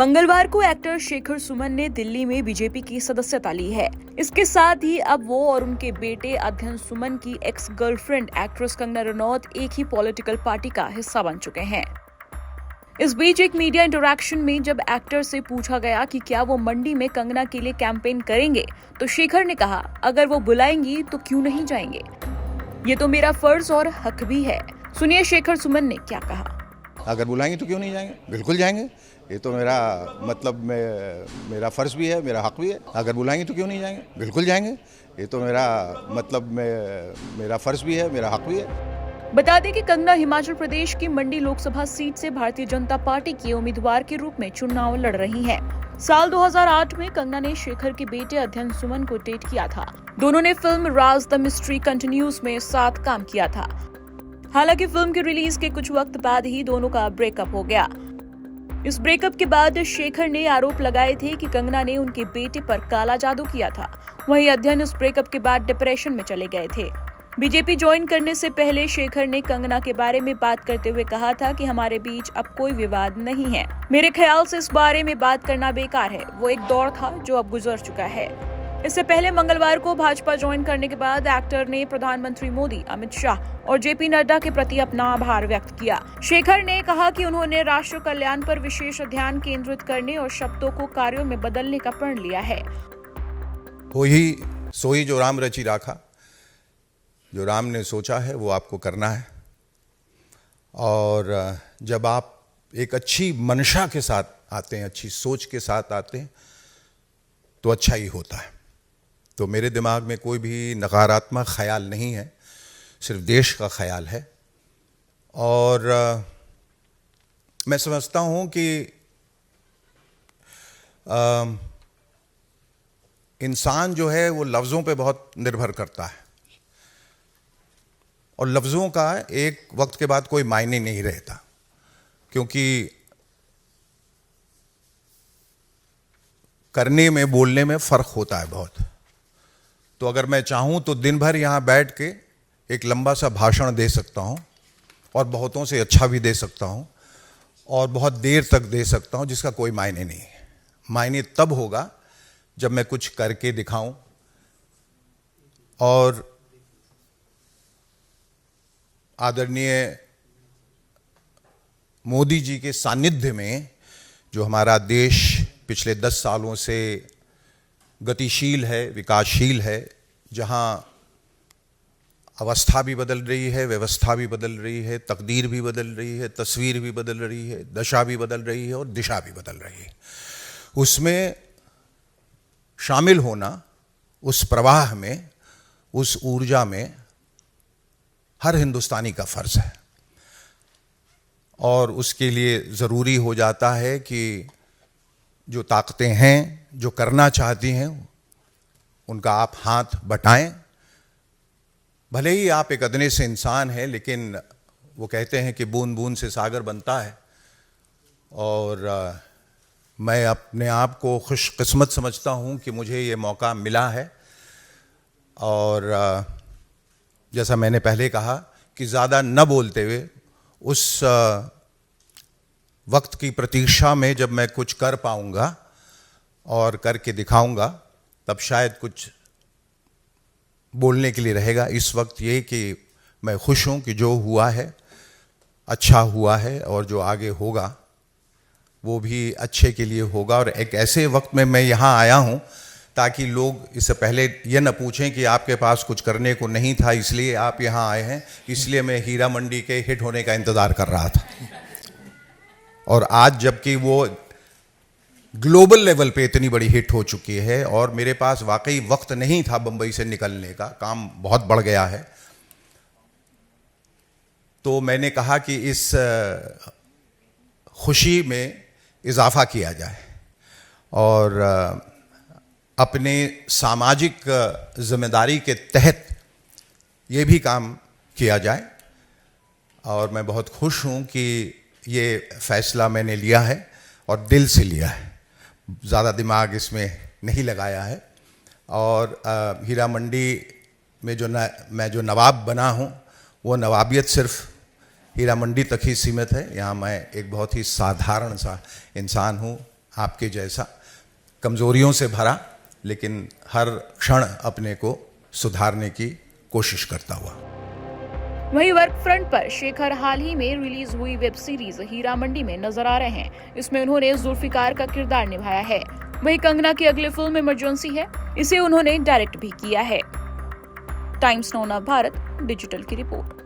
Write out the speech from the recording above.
मंगलवार को एक्टर शेखर सुमन ने दिल्ली में बीजेपी की सदस्यता ली है। इसके साथ ही अब वो और उनके बेटे अध्ययन सुमन की ex girlfriend actress Kangana Ranaut एक ही पॉलिटिकल पार्टी का हिस्सा बन चुके हैं। इस बीच एक मीडिया इंटरैक्शन में जब एक्टर से पूछा गया कि क्या वो मंडी में कंगना के लिए कैंपेन करेंगे, तो शेखर ने कहा, अगर वो बुलाएंगी तो क्यों नहीं जाएंगे। ये तो मेरा फर्ज और हक भी है। सुनिए शेखर सुमन ने क्या कहा। अगर बुलाएंगे तो क्यों नहीं जाएंगे, बिल्कुल जाएंगे। ये तो मेरा फ़र्ज़ भी है, मेरा हक भी है। अगर बुलाएंगे तो क्यों नहीं जाएंगे, बिल्कुल जाएंगे। ये तो मेरा फ़र्ज़ भी है, मेरा हक भी है। बता दें कि कंगना हिमाचल प्रदेश की मंडी लोकसभा सीट से भारतीय जनता पार्टी की उम्मीदवार के रूप में चुनाव लड़ रही हैं। साल 2008 में कंगना ने शेखर के बेटे अध्ययन सुमन को डेट किया था। दोनों ने film Raj the mystery continues में साथ काम किया था। हालांकि फिल्म की रिलीज के कुछ वक्त बाद ही दोनों का ब्रेकअप हो गया। इस ब्रेकअप के बाद शेखर ने आरोप लगाए थे कि कंगना ने उनके बेटे पर काला जादू किया था। वहीं अध्ययन इस ब्रेकअप के बाद डिप्रेशन में चले गए थे। बीजेपी ज्वाइन करने से पहले शेखर ने कंगना के बारे में बात करते हुए कहा था कि हमारे बीच अब कोई विवाद नहीं है। मेरे ख्याल से इस बारे में बात करना बेकार है। वो एक दौर था जो अब गुजर चुका है। इससे पहले मंगलवार को भाजपा ज्वाइन करने के बाद एक्टर ने प्रधानमंत्री मोदी, अमित शाह और जेपी नड्डा के प्रति अपना आभार व्यक्त किया। शेखर ने कहा कि उन्होंने राष्ट्र कल्याण पर विशेष ध्यान केंद्रित करने और शब्दों को कार्यों में बदलने का प्रण लिया है। होई सोई जो राम रचि राखा, जो राम ने सोचा है वो आपको करना है। और जब आप एक अच्छी मंशा के साथ आते हैं, अच्छी सोच के साथ आते हैं, तो अच्छा ही होता है। तो मेरे दिमाग में कोई भी नकारात्मक ख्याल नहीं है, सिर्फ देश का ख्याल है। और मैं समझता हूँ कि इंसान जो है वो लफ्ज़ों पे बहुत निर्भर करता है और लफ्ज़ों का एक वक्त के बाद कोई मायने नहीं रहता, क्योंकि करने में, बोलने में फ़र्क होता है बहुत। तो अगर मैं चाहूँ तो दिन भर यहाँ बैठ के एक लंबा सा भाषण दे सकता हूँ और बहुतों से अच्छा भी दे सकता हूँ और बहुत देर तक दे सकता हूँ, जिसका कोई मायने नहीं है। मायने तब होगा जब मैं कुछ करके दिखाऊं। और आदरणीय मोदी जी के सानिध्य में जो हमारा देश पिछले 10 सालों से गतिशील है, विकासशील है, जहां अवस्था भी बदल रही है, व्यवस्था भी बदल रही है, तकदीर भी बदल रही है, तस्वीर भी बदल रही है, दशा भी बदल रही है और दिशा भी बदल रही है, उसमें शामिल होना, उस प्रवाह में, उस ऊर्जा में हर हिंदुस्तानी का फ़र्ज़ है। और उसके लिए ज़रूरी हो जाता है कि जो ताकतें हैं, जो करना चाहती हैं, उनका आप हाथ बटाएं। भले ही आप एक अदने से इंसान हैं, लेकिन वो कहते हैं कि बूंद बूंद से सागर बनता है। और मैं अपने आप को खुशकिस्मत समझता हूँ कि मुझे ये मौका मिला है। और जैसा मैंने पहले कहा कि ज़्यादा न बोलते हुए उस वक्त की प्रतीक्षा में जब मैं कुछ कर पाऊंगा और करके दिखाऊंगा, तब शायद कुछ बोलने के लिए रहेगा। इस वक्त ये कि मैं खुश हूँ कि जो हुआ है अच्छा हुआ है और जो आगे होगा वो भी अच्छे के लिए होगा। और एक ऐसे वक्त में मैं यहाँ आया हूँ ताकि लोग इससे पहले ये न पूछें कि आपके पास कुछ करने को नहीं था इसलिए आप यहाँ आए हैं। इसलिए मैं हीरा मंडी के हिट होने का इंतज़ार कर रहा था। और आज जबकि वो ग्लोबल लेवल पे इतनी बड़ी हिट हो चुकी है और मेरे पास वाकई वक्त नहीं था बम्बई से निकलने का, काम बहुत बढ़ गया है, तो मैंने कहा कि इस खुशी में इजाफा किया जाए और अपने सामाजिक जिम्मेदारी के तहत ये भी काम किया जाए। और मैं बहुत खुश हूँ कि ये फैसला मैंने लिया है और दिल से लिया है, ज़्यादा दिमाग इसमें नहीं लगाया है। और हीरा मंडी में मैं जो नवाब बना हूँ, वो नवाबियत सिर्फ हीरा मंडी तक ही सीमित है। यहाँ मैं एक बहुत ही साधारण सा इंसान हूँ, आपके जैसा, कमजोरियों से भरा, लेकिन हर क्षण अपने को सुधारने की कोशिश करता हुआ। वहीं वर्क फ्रंट पर शेखर हाल ही में रिलीज हुई वेब सीरीज हीरा मंडी में नजर आ रहे हैं। इसमें उन्होंने जुल्फिकार का किरदार निभाया है। वहीं कंगना की अगली फिल्म इमरजेंसी है, इसे उन्होंने डायरेक्ट भी किया है। टाइम्स नाउ भारत डिजिटल की रिपोर्ट।